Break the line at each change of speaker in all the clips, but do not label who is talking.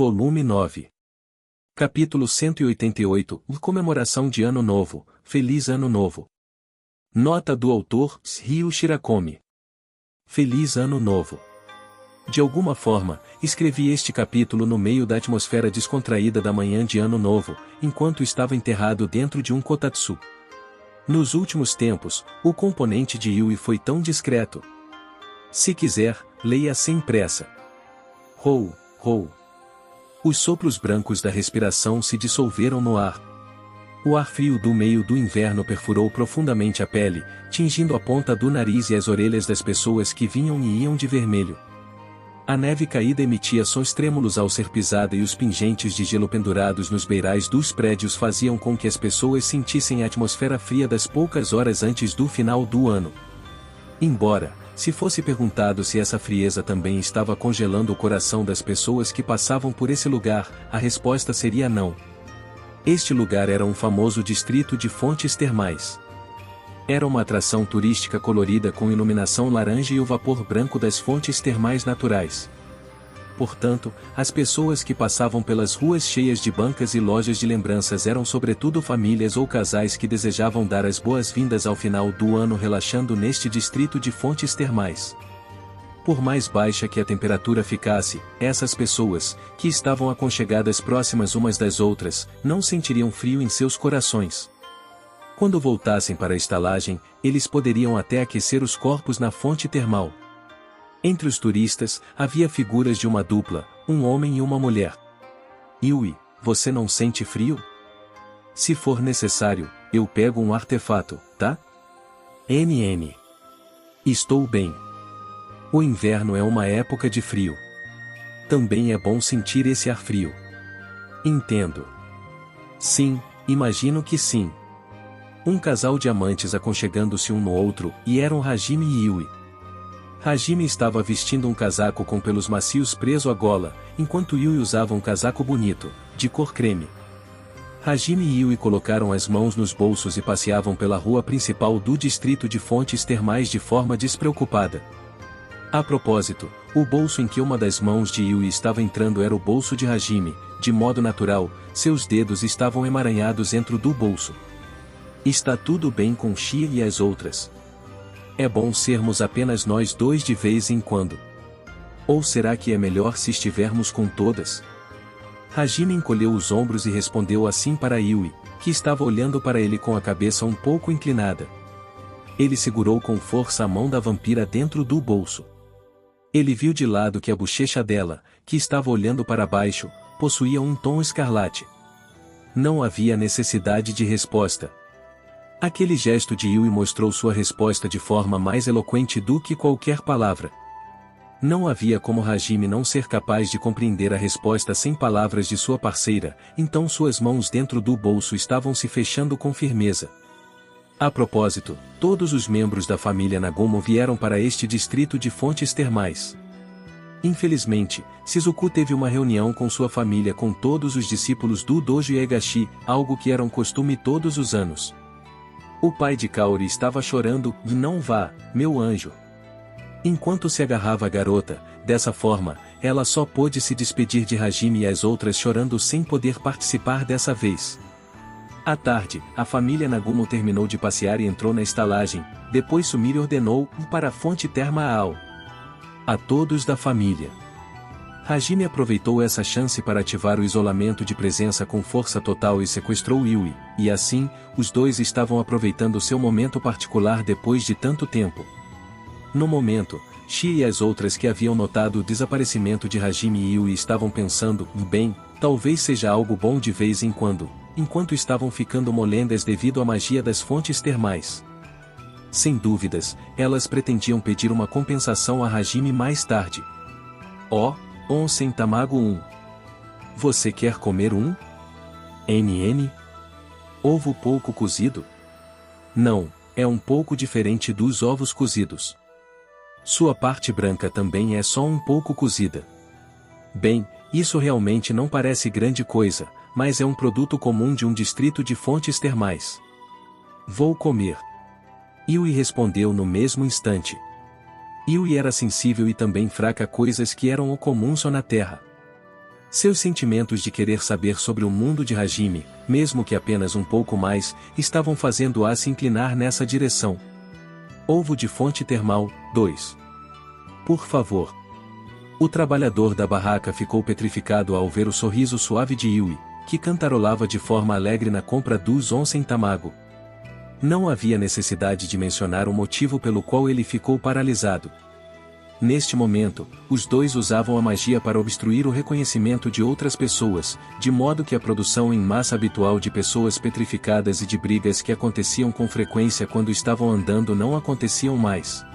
Volume 9. Capítulo 188, Comemoração de Ano Novo, Feliz Ano Novo. Nota do autor, Ryu Shirakomi. Feliz Ano Novo. De alguma forma, escrevi este capítulo no meio da atmosfera descontraída da manhã de Ano Novo, enquanto estava enterrado dentro de um kotatsu. Nos últimos tempos, o componente de Yui foi tão discreto. Se quiser, leia sem pressa. Rou, rou. Os sopros brancos da respiração se dissolveram no ar. O ar frio do meio do inverno perfurou profundamente a pele, tingindo a ponta do nariz e as orelhas das pessoas que vinham e iam de vermelho. A neve caída emitia sons trêmulos ao ser pisada e os pingentes de gelo pendurados nos beirais dos prédios faziam com que as pessoas sentissem a atmosfera fria das poucas horas antes do final do ano. Embora, se fosse perguntado se essa frieza também estava congelando o coração das pessoas que passavam por esse lugar, a resposta seria não. Este lugar era um famoso distrito de fontes termais. Era uma atração turística colorida com iluminação laranja e o vapor branco das fontes termais naturais. Portanto, as pessoas que passavam pelas ruas cheias de bancas e lojas de lembranças eram sobretudo famílias ou casais que desejavam dar as boas-vindas ao final do ano relaxando neste distrito de fontes termais. Por mais baixa que a temperatura ficasse, essas pessoas, que estavam aconchegadas próximas umas das outras, não sentiriam frio em seus corações. Quando voltassem para a estalagem, eles poderiam até aquecer os corpos na fonte termal. Entre os turistas, havia figuras de uma dupla, um homem e uma mulher. Yui, você não sente frio? Se for necessário, eu pego um artefato, tá? NN. Estou bem. O inverno é uma época de frio. Também é bom sentir esse ar frio. Entendo. Sim, imagino que sim. Um casal de amantes aconchegando-se um no outro, e eram Hajime e Yui. Hajime estava vestindo um casaco com pelos macios preso à gola, enquanto Yui usava um casaco bonito, de cor creme. Hajime e Yui colocaram as mãos nos bolsos e passeavam pela rua principal do distrito de fontes termais de forma despreocupada. A propósito, o bolso em que uma das mãos de Yui estava entrando era o bolso de Hajime, de modo natural, seus dedos estavam emaranhados dentro do bolso. Está tudo bem com Shia e as outras. É bom sermos apenas nós dois de vez em quando. Ou será que é melhor se estivermos com todas? Hajime encolheu os ombros e respondeu assim para Yui, que estava olhando para ele com a cabeça um pouco inclinada. Ele segurou com força a mão da vampira dentro do bolso. Ele viu de lado que a bochecha dela, que estava olhando para baixo, possuía um tom escarlate. Não havia necessidade de resposta. Aquele gesto de Yui mostrou sua resposta de forma mais eloquente do que qualquer palavra. Não havia como Hajime não ser capaz de compreender a resposta sem palavras de sua parceira, então suas mãos dentro do bolso estavam se fechando com firmeza. A propósito, todos os membros da família Nagumo vieram para este distrito de fontes termais. Infelizmente, Shizuku teve uma reunião com sua família com todos os discípulos do Dojo Egashi, algo que era um costume todos os anos. O pai de Kaori estava chorando, e não vá, meu anjo. Enquanto se agarrava à garota, dessa forma, ela só pôde se despedir de Hajime e as outras chorando sem poder participar dessa vez. À tarde, a família Nagumo terminou de passear e entrou na estalagem, depois Sumire ordenou para a fonte termal. A todos da família. Hajime aproveitou essa chance para ativar o isolamento de presença com força total e sequestrou Yui, e assim, os dois estavam aproveitando seu momento particular depois de tanto tempo. No momento, Shia e as outras que haviam notado o desaparecimento de Hajime e Yui estavam pensando, bem, talvez seja algo bom de vez em quando, enquanto estavam ficando molengas devido à magia das fontes termais. Sem dúvidas, elas pretendiam pedir uma compensação a Hajime mais tarde. Onsen Tamago 1. Você quer comer um? NN? Ovo pouco cozido? Não, é um pouco diferente dos ovos cozidos. Sua parte branca também é só um pouco cozida. Bem, isso realmente não parece grande coisa, mas é um produto comum de um distrito de fontes termais. Vou comer. Yui respondeu no mesmo instante. Yui era sensível e também fraca a coisas que eram o comum só na Terra. Seus sentimentos de querer saber sobre o mundo de Hajime, mesmo que apenas um pouco mais, estavam fazendo-a se inclinar nessa direção. Ovo de fonte termal, 2. Por favor. O trabalhador da barraca ficou petrificado ao ver o sorriso suave de Yui, que cantarolava de forma alegre na compra dos onsen tamago. Não havia necessidade de mencionar o motivo pelo qual ele ficou paralisado. Neste momento, os dois usavam a magia para obstruir o reconhecimento de outras pessoas, de modo que a produção em massa habitual de pessoas petrificadas e de brigas que aconteciam com frequência quando estavam andando não aconteciam mais.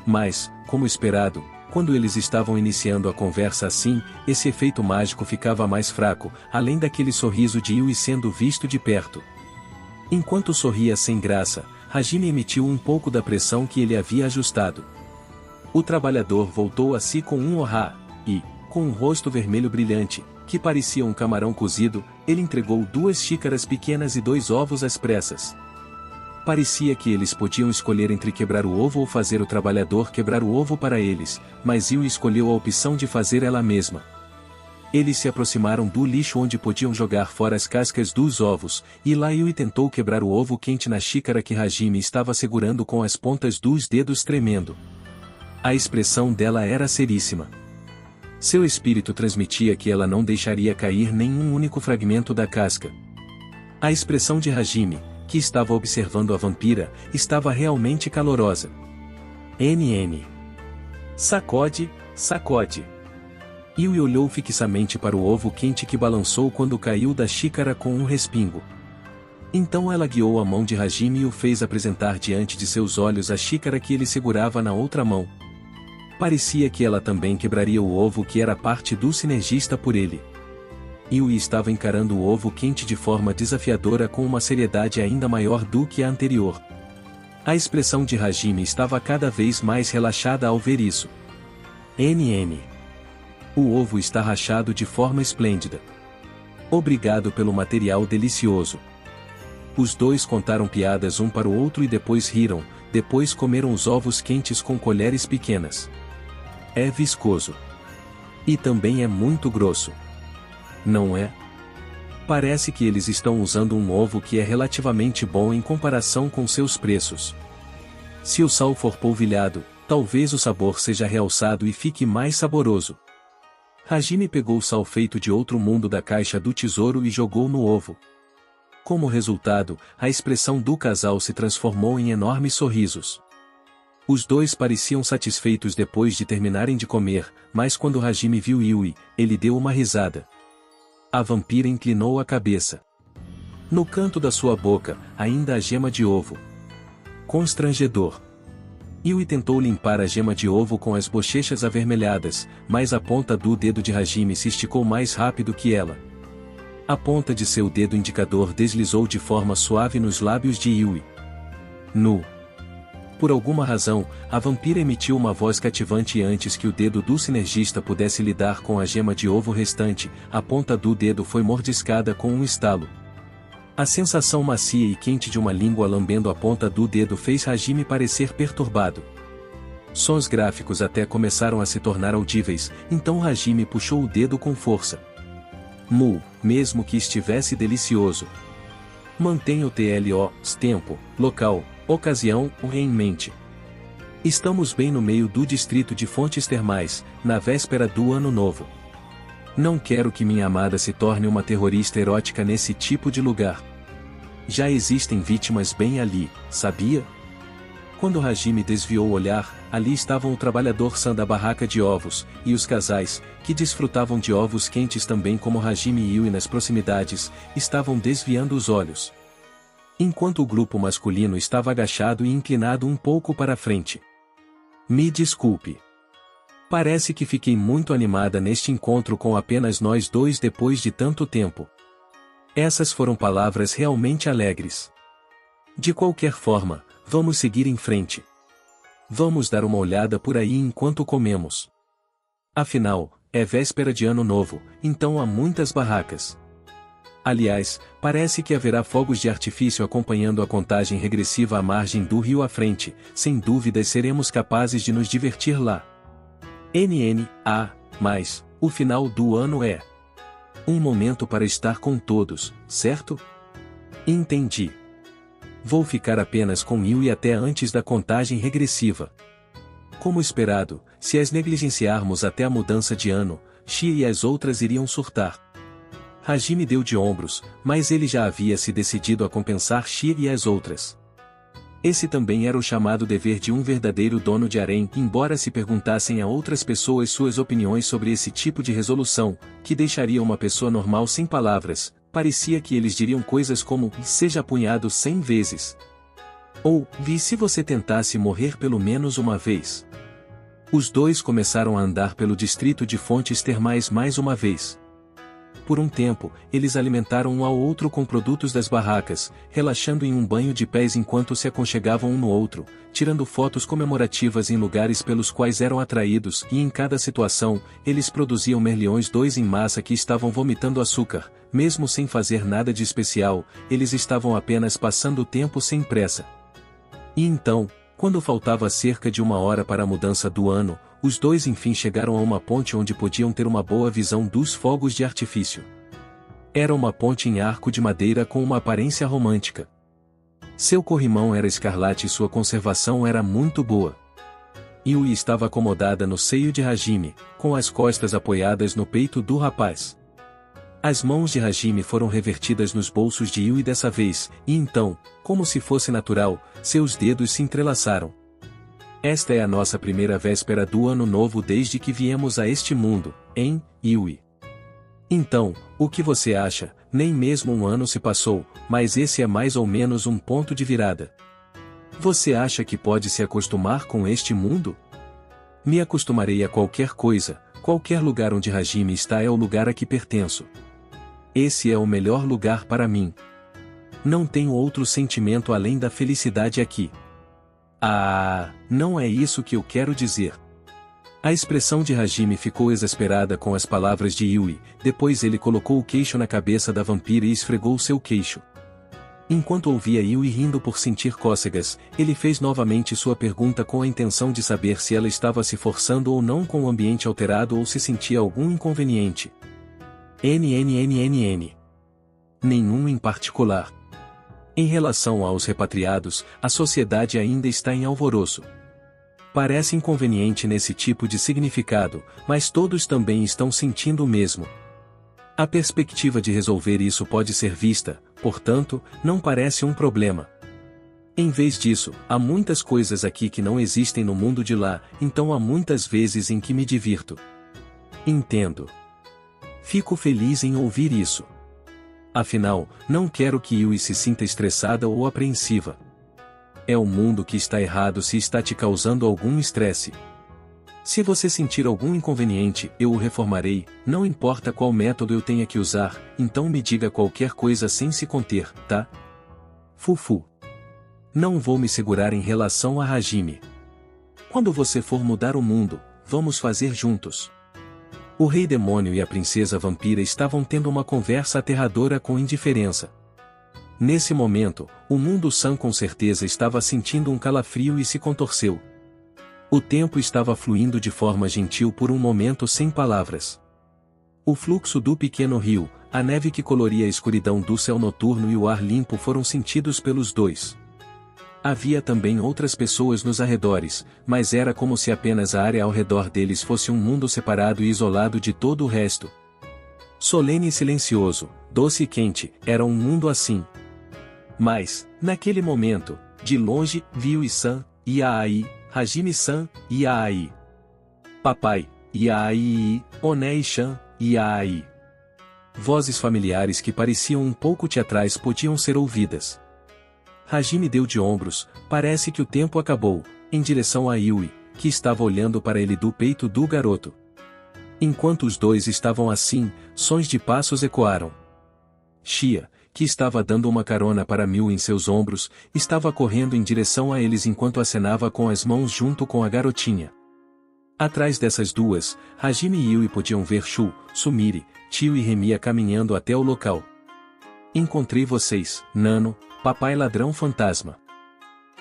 Mas, como esperado, quando eles estavam iniciando a conversa assim, esse efeito mágico ficava mais fraco, além daquele sorriso de Yui sendo visto de perto. Enquanto sorria sem graça, Hajime emitiu um pouco da pressão que ele havia ajustado. O trabalhador voltou a si com um ohá, e, com um rosto vermelho brilhante, que parecia um camarão cozido, ele entregou 2 xícaras pequenas e 2 ovos às pressas. Parecia que eles podiam escolher entre quebrar o ovo ou fazer o trabalhador quebrar o ovo para eles, mas Yui escolheu a opção de fazer ela mesma. Eles se aproximaram do lixo onde podiam jogar fora as cascas dos ovos, e lá Yui tentou quebrar o ovo quente na xícara que Hajime estava segurando com as pontas dos dedos tremendo. A expressão dela era seríssima. Seu espírito transmitia que ela não deixaria cair nenhum único fragmento da casca. A expressão de Hajime, que estava observando a vampira, estava realmente calorosa. NN. Sacode, sacode. Yui olhou fixamente para o ovo quente que balançou quando caiu da xícara com um respingo. Então ela guiou a mão de Hajime e o fez apresentar diante de seus olhos a xícara que ele segurava na outra mão. Parecia que ela também quebraria o ovo que era parte do sinergista por ele. Yui estava encarando o ovo quente de forma desafiadora com uma seriedade ainda maior do que a anterior. A expressão de Hajime estava cada vez mais relaxada ao ver isso. NN. O ovo está rachado de forma esplêndida. Obrigado pelo material delicioso. Os dois contaram piadas um para o outro e depois riram, depois comeram os ovos quentes com colheres pequenas. É viscoso. E também é muito grosso. Não é? Parece que eles estão usando um ovo que é relativamente bom em comparação com seus preços. Se o sal for polvilhado, talvez o sabor seja realçado e fique mais saboroso. Hajime pegou o sal feito de outro mundo da caixa do tesouro e jogou no ovo. Como resultado, a expressão do casal se transformou em enormes sorrisos. Os dois pareciam satisfeitos depois de terminarem de comer, mas quando Hajime viu Yui, ele deu uma risada. A vampira inclinou a cabeça. No canto da sua boca, ainda a gema de ovo. Constrangedor. Yui tentou limpar a gema de ovo com as bochechas avermelhadas, mas a ponta do dedo de Hajime se esticou mais rápido que ela. A ponta de seu dedo indicador deslizou de forma suave nos lábios de Yui. Nu. Por alguma razão, a vampira emitiu uma voz cativante e antes que o dedo do sinergista pudesse lidar com a gema de ovo restante, a ponta do dedo foi mordiscada com um estalo. A sensação macia e quente de uma língua lambendo a ponta do dedo fez Hajime parecer perturbado. Sons gráficos até começaram a se tornar audíveis, então Hajime puxou o dedo com força. Mu, mesmo que estivesse delicioso. Mantenha o tempo, local, ocasião em mente. Estamos bem no meio do distrito de Fontes Termais, na véspera do Ano Novo. Não quero que minha amada se torne uma terrorista erótica nesse tipo de lugar. Já existem vítimas bem ali, sabia? Quando Hajime desviou o olhar, ali estavam o trabalhador San da barraca de ovos, e os casais, que desfrutavam de ovos quentes também como Hajime e Yui nas proximidades, estavam desviando os olhos. Enquanto o grupo masculino estava agachado e inclinado um pouco para a frente. Me desculpe. Parece que fiquei muito animada neste encontro com apenas nós dois depois de tanto tempo. Essas foram palavras realmente alegres. De qualquer forma, vamos seguir em frente. Vamos dar uma olhada por aí enquanto comemos. Afinal, é véspera de Ano Novo, então há muitas barracas. Aliás, parece que haverá fogos de artifício acompanhando a contagem regressiva à margem do rio à frente, sem dúvidas seremos capazes de nos divertir lá. Mas, o final do ano é Um momento para estar com todos, certo? Entendi. Vou ficar apenas com Yui até antes da contagem regressiva. Como esperado, se as negligenciarmos até a mudança de ano, Shia e as outras iriam surtar. Hajime deu de ombros, mas ele já havia se decidido a compensar Shia e as outras. Esse também era o chamado dever de um verdadeiro dono de harém, embora se perguntassem a outras pessoas suas opiniões sobre esse tipo de resolução, que deixaria uma pessoa normal sem palavras, parecia que eles diriam coisas como, seja apunhado 100 vezes. Ou, vi se você tentasse morrer pelo menos uma vez. Os dois começaram a andar pelo distrito de fontes termais mais uma vez. Por um tempo, eles alimentaram um ao outro com produtos das barracas, relaxando em um banho de pés enquanto se aconchegavam um no outro, tirando fotos comemorativas em lugares pelos quais eram atraídos, e em cada situação, eles produziam merliões dois em massa que estavam vomitando açúcar, mesmo sem fazer nada de especial, eles estavam apenas passando o tempo sem pressa. E então, quando faltava cerca de 1 hora para a mudança do ano, os dois enfim chegaram a uma ponte onde podiam ter uma boa visão dos fogos de artifício. Era uma ponte em arco de madeira com uma aparência romântica. Seu corrimão era escarlate e sua conservação era muito boa. Yui estava acomodada no seio de Hajime, com as costas apoiadas no peito do rapaz. As mãos de Hajime foram revertidas nos bolsos de Yui dessa vez, e então, como se fosse natural, seus dedos se entrelaçaram. Esta é a nossa primeira véspera do ano novo desde que viemos a este mundo, hein, Yui? Então, o que você acha? Nem mesmo um ano se passou, mas esse é mais ou menos um ponto de virada. Você acha que pode se acostumar com este mundo? Me acostumarei a qualquer coisa, qualquer lugar onde Hajime está é o lugar a que pertenço. Esse é o melhor lugar para mim. Não tenho outro sentimento além da felicidade aqui. Ah, não é isso que eu quero dizer. A expressão de Hajime ficou exasperada com as palavras de Yui, depois ele colocou o queixo na cabeça da vampira e esfregou seu queixo. Enquanto ouvia Yui rindo por sentir cócegas, ele fez novamente sua pergunta com a intenção de saber se ela estava se forçando ou não com o ambiente alterado ou se sentia algum inconveniente. NNNNN. Nenhum em particular. Em relação aos repatriados, a sociedade ainda está em alvoroço. Parece inconveniente nesse tipo de significado, mas todos também estão sentindo o mesmo. A perspectiva de resolver isso pode ser vista, portanto, não parece um problema. Em vez disso, há muitas coisas aqui que não existem no mundo de lá, então há muitas vezes em que me divirto. Entendo. Fico feliz em ouvir isso. Afinal, não quero que Yui se sinta estressada ou apreensiva. É o mundo que está errado se está te causando algum estresse. Se você sentir algum inconveniente, eu o reformarei, não importa qual método eu tenha que usar, então me diga qualquer coisa sem se conter, tá? Fufu. Não vou me segurar em relação a Hajime. Quando você for mudar o mundo, vamos fazer juntos. O rei demônio e a princesa vampira estavam tendo uma conversa aterradora com indiferença. Nesse momento, o mundo San com certeza estava sentindo um calafrio e se contorceu. O tempo estava fluindo de forma gentil por um momento sem palavras. O fluxo do pequeno rio, a neve que coloria a escuridão do céu noturno e o ar limpo foram sentidos pelos dois. Havia também outras pessoas nos arredores, mas era como se apenas a área ao redor deles fosse um mundo separado e isolado de todo o resto. Solene e silencioso, doce e quente, era um mundo assim. Mas, naquele momento, de longe, Yui-san, Yaai, Hajime-san, Yaai. Papai, Yaai, Onei-chan, Yaai. Vozes familiares que pareciam um pouco teatrais podiam ser ouvidas. Hajime deu de ombros, parece que o tempo acabou, em direção a Yui, que estava olhando para ele do peito do garoto. Enquanto os dois estavam assim, sons de passos ecoaram. Shia, que estava dando uma carona para Miu em seus ombros, estava correndo em direção a eles enquanto acenava com as mãos junto com a garotinha. Atrás dessas duas, Hajime e Yui podiam ver Shu, Sumire, Tio e Remia caminhando até o local. Encontrei vocês, Nano, papai ladrão fantasma.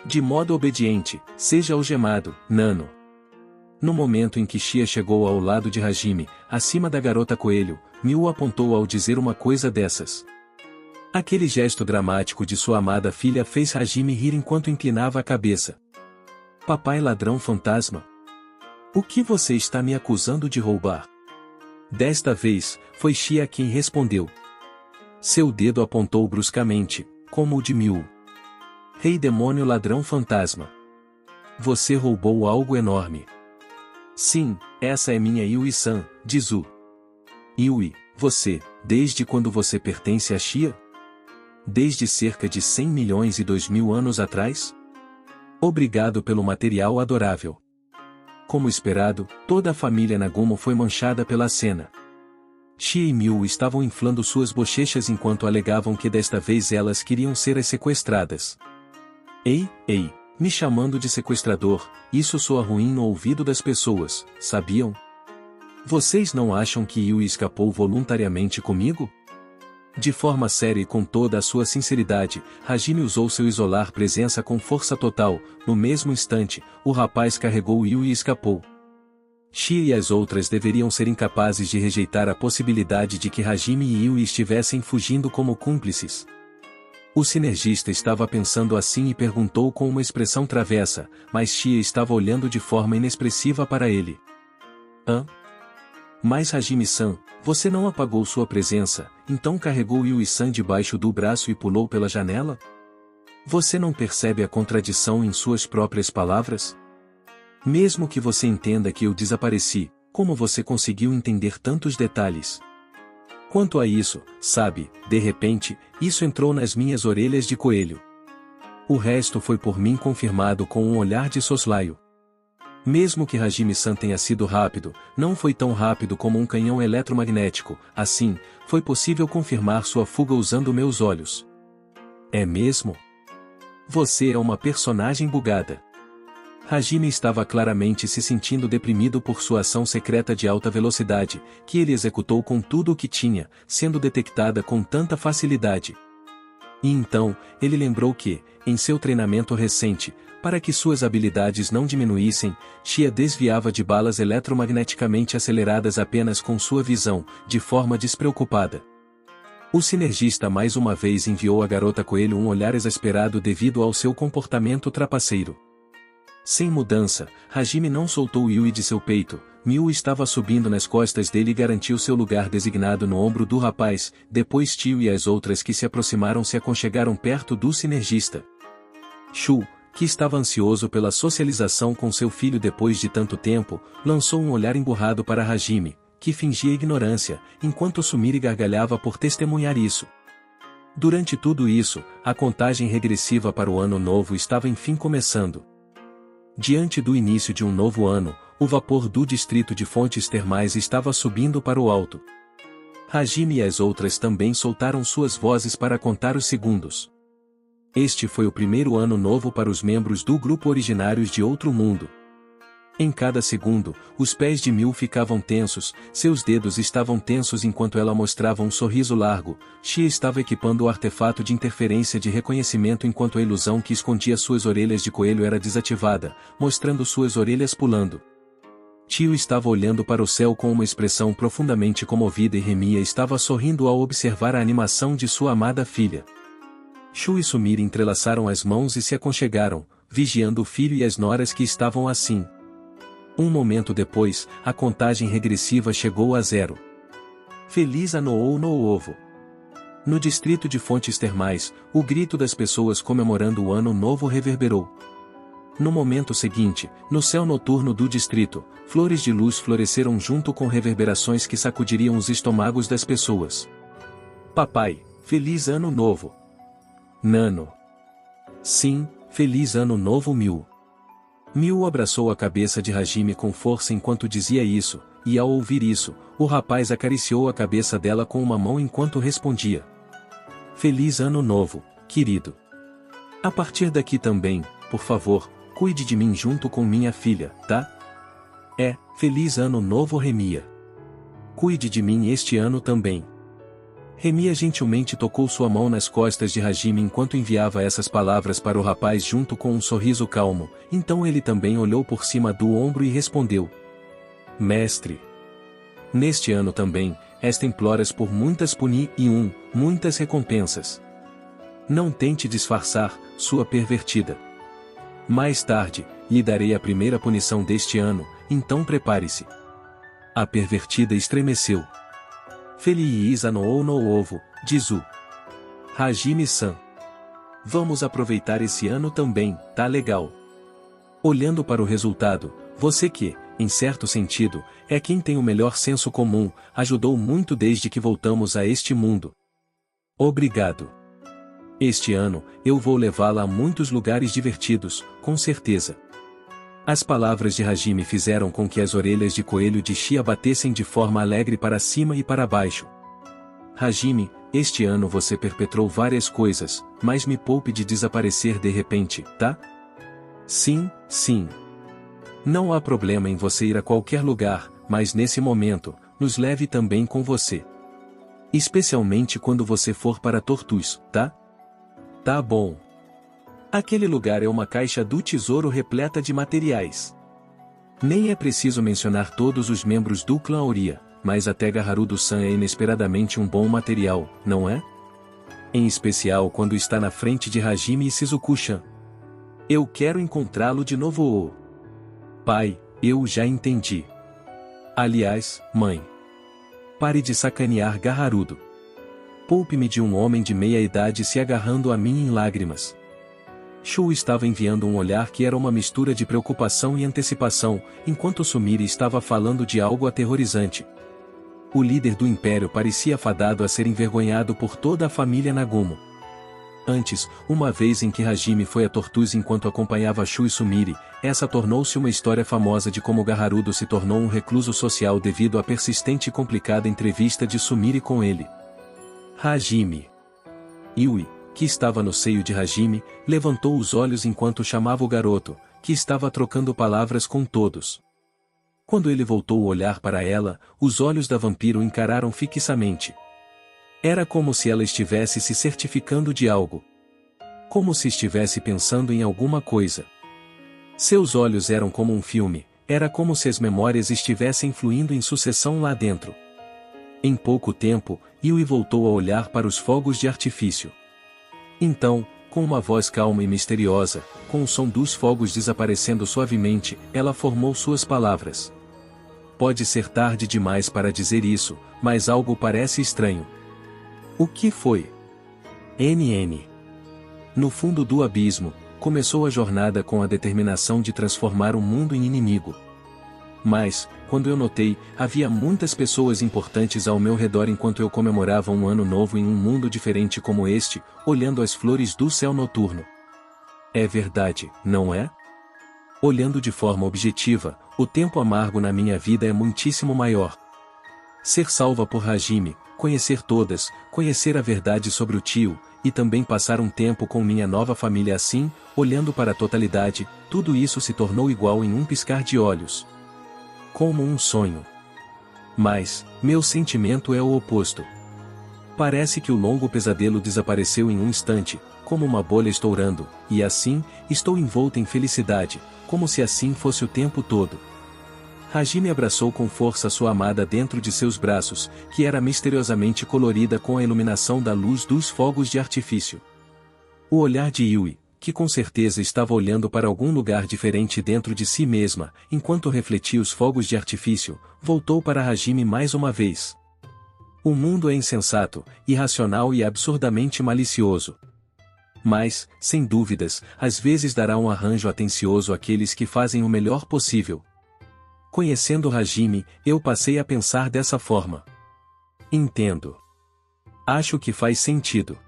De modo obediente, seja algemado, Nano. No momento em que Shia chegou ao lado de Hajime, acima da garota coelho, Miu apontou ao dizer uma coisa dessas. Aquele gesto dramático de sua amada filha fez Hajime rir enquanto inclinava a cabeça. Papai ladrão fantasma? O que você está me acusando de roubar? Desta vez, foi Shia quem respondeu. Seu dedo apontou bruscamente, como o de Miu. Rei demônio ladrão fantasma. Você roubou algo enorme. Sim, essa é minha Yui-san, diz o. Yui, você, desde quando você pertence a Shia? Desde cerca de 100 milhões e 2.000 anos atrás? Obrigado pelo material adorável. Como esperado, toda a família Nagumo foi manchada pela cena. Shia e Miu estavam inflando suas bochechas enquanto alegavam que desta vez elas queriam ser as sequestradas. Ei, me chamando de sequestrador, isso soa ruim no ouvido das pessoas, sabiam? Vocês não acham que Yui escapou voluntariamente comigo? De forma séria e com toda a sua sinceridade, Hajime usou seu isolar presença com força total. No mesmo instante, o rapaz carregou Yui e escapou. Shia e as outras deveriam ser incapazes de rejeitar a possibilidade de que Hajime e Yui estivessem fugindo como cúmplices. O sinergista estava pensando assim e perguntou com uma expressão travessa, mas Shia estava olhando de forma inexpressiva para ele. Hã? Mas Hajime-san, você não apagou sua presença, então carregou Yui-san debaixo do braço e pulou pela janela? Você não percebe a contradição em suas próprias palavras? Mesmo que você entenda que eu desapareci, como você conseguiu entender tantos detalhes? Quanto a isso, sabe, de repente, isso entrou nas minhas orelhas de coelho. O resto foi por mim confirmado com um olhar de soslaio. Mesmo que Hajime-san tenha sido rápido, não foi tão rápido como um canhão eletromagnético, assim, foi possível confirmar sua fuga usando meus olhos. É mesmo? Você é uma personagem bugada. Hajime estava claramente se sentindo deprimido por sua ação secreta de alta velocidade, que ele executou com tudo o que tinha, sendo detectada com tanta facilidade. E então, ele lembrou que, em seu treinamento recente, para que suas habilidades não diminuíssem, Shia desviava de balas eletromagneticamente aceleradas apenas com sua visão, de forma despreocupada. O sinergista mais uma vez enviou à garota coelho um olhar exasperado devido ao seu comportamento trapaceiro. Sem mudança, Hajime não soltou Yui de seu peito. Miu estava subindo nas costas dele e garantiu seu lugar designado no ombro do rapaz. Depois Tio e as outras que se aproximaram se aconchegaram perto do sinergista. Shu, que estava ansioso pela socialização com seu filho depois de tanto tempo, lançou um olhar emburrado para Hajime, que fingia ignorância, enquanto Sumire gargalhava por testemunhar isso. Durante tudo isso, a contagem regressiva para o ano novo estava enfim começando. Diante do início de um novo ano, o vapor do distrito de fontes termais estava subindo para o alto. Hajime e as outras também soltaram suas vozes para contar os segundos. Este foi o primeiro ano novo para os membros do grupo originários de Outro Mundo. Em cada segundo, os pés de Miu ficavam tensos, seus dedos estavam tensos enquanto ela mostrava um sorriso largo. Shia estava equipando o artefato de interferência de reconhecimento enquanto a ilusão que escondia suas orelhas de coelho era desativada, mostrando suas orelhas pulando. Tio estava olhando para o céu com uma expressão profundamente comovida e Remia estava sorrindo ao observar a animação de sua amada filha. Shu e Sumire entrelaçaram as mãos e se aconchegaram, vigiando o filho e as noras que estavam assim. Um momento depois, a contagem regressiva chegou a 0. Feliz Ano no Ovo. No distrito de Fontes Termais, o grito das pessoas comemorando o ano novo reverberou. No momento seguinte, no céu noturno do distrito, flores de luz floresceram junto com reverberações que sacudiriam os estômagos das pessoas. Papai, feliz ano novo. Nano. Sim, feliz ano novo Miu. Miu abraçou a cabeça de Hajime com força enquanto dizia isso, e ao ouvir isso, o rapaz acariciou a cabeça dela com uma mão enquanto respondia. Feliz ano novo, querido. A partir daqui também, por favor, cuide de mim junto com minha filha, tá? Feliz ano novo Remia. Cuide de mim este ano também. Remia gentilmente tocou sua mão nas costas de Hajime enquanto enviava essas palavras para o rapaz junto com um sorriso calmo, então ele também olhou por cima do ombro e respondeu. Mestre. Neste ano também, esta imploras por muitas muitas recompensas. Não tente disfarçar sua pervertida. Mais tarde, lhe darei a primeira punição deste ano, então prepare-se. A pervertida estremeceu. Feliz ano novo, diz o Hajime-san. Vamos aproveitar esse ano também, tá legal. Olhando para o resultado, você que, em certo sentido, é quem tem o melhor senso comum, ajudou muito desde que voltamos a este mundo. Obrigado. Este ano, eu vou levá-la a muitos lugares divertidos, com certeza. As palavras de Hajime fizeram com que as orelhas de coelho de Shia batessem de forma alegre para cima e para baixo. Hajime, este ano você perpetrou várias coisas, mas me poupe de desaparecer de repente, tá? Sim, sim. Não há problema em você ir a qualquer lugar, mas nesse momento, nos leve também com você. Especialmente quando você for para Tortus, tá? Tá bom. Aquele lugar é uma caixa do tesouro repleta de materiais. Nem é preciso mencionar todos os membros do clã Oria, mas até Gaharudo-san é inesperadamente um bom material, não é? Em especial quando está na frente de Hajime e Shizuku-chan. Eu quero encontrá-lo de novo. Pai, eu já entendi. Aliás, mãe. Pare de sacanear Gaharudo. Poupe-me de um homem de meia idade se agarrando a mim em lágrimas. Shu estava enviando um olhar que era uma mistura de preocupação e antecipação, enquanto Sumire estava falando de algo aterrorizante. O líder do Império parecia fadado a ser envergonhado por toda a família Nagumo. Antes, uma vez em que Hajime foi a Tortus enquanto acompanhava Shu e Sumire, essa tornou-se uma história famosa de como Gaharudo se tornou um recluso social devido à persistente e complicada entrevista de Sumire com ele. Hajime. Yui, que estava no seio de Hajime, levantou os olhos enquanto chamava o garoto, que estava trocando palavras com todos. Quando ele voltou o olhar para ela, os olhos da vampiro o encararam fixamente. Era como se ela estivesse se certificando de algo. Como se estivesse pensando em alguma coisa. Seus olhos eram como um filme, era como se as memórias estivessem fluindo em sucessão lá dentro. Em pouco tempo, Yui voltou a olhar para os fogos de artifício. Então, com uma voz calma e misteriosa, com o som dos fogos desaparecendo suavemente, ela formou suas palavras. Pode ser tarde demais para dizer isso, mas algo parece estranho. O que foi? NN. No fundo do abismo, começou a jornada com a determinação de transformar o mundo em inimigo. Mas, quando eu notei, havia muitas pessoas importantes ao meu redor enquanto eu comemorava um ano novo em um mundo diferente como este, olhando as flores do céu noturno. É verdade, não é? Olhando de forma objetiva, o tempo amargo na minha vida é muitíssimo maior. Ser salva por Hajime, conhecer a verdade sobre o tio, e também passar um tempo com minha nova família assim, olhando para a totalidade, tudo isso se tornou igual em um piscar de olhos. Como um sonho. Mas, meu sentimento é o oposto. Parece que o longo pesadelo desapareceu em um instante, como uma bolha estourando, e assim, estou envolto em felicidade, como se assim fosse o tempo todo. Hajime abraçou com força sua amada dentro de seus braços, que era misteriosamente colorida com a iluminação da luz dos fogos de artifício. O olhar de Yui, que com certeza estava olhando para algum lugar diferente dentro de si mesma, enquanto refletia os fogos de artifício, voltou para Hajime mais uma vez. O mundo é insensato, irracional e absurdamente malicioso. Mas, sem dúvidas, às vezes dará um arranjo atencioso àqueles que fazem o melhor possível. Conhecendo Hajime, eu passei a pensar dessa forma. Entendo. Acho que faz sentido.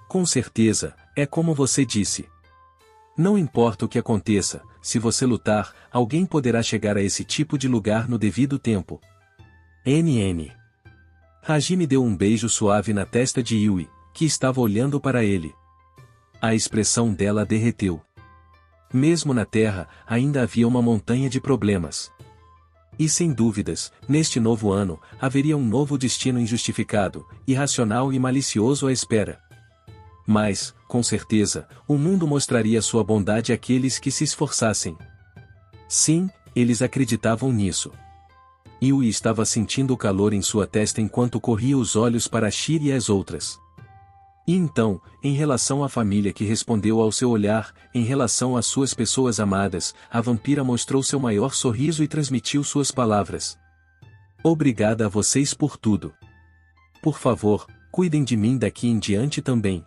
Com certeza, é como você disse. Não importa o que aconteça, se você lutar, alguém poderá chegar a esse tipo de lugar no devido tempo. NN. Hajime deu um beijo suave na testa de Yui, que estava olhando para ele. A expressão dela derreteu. Mesmo na Terra, ainda havia uma montanha de problemas. E sem dúvidas, neste novo ano, haveria um novo destino injustificado, irracional e malicioso à espera. Mas, com certeza, o mundo mostraria sua bondade àqueles que se esforçassem. Sim, eles acreditavam nisso. Yui estava sentindo o calor em sua testa enquanto corria os olhos para Shir e as outras. E então, em relação à família que respondeu ao seu olhar, em relação às suas pessoas amadas, a vampira mostrou seu maior sorriso e transmitiu suas palavras. Obrigada a vocês por tudo. Por favor, cuidem de mim daqui em diante também.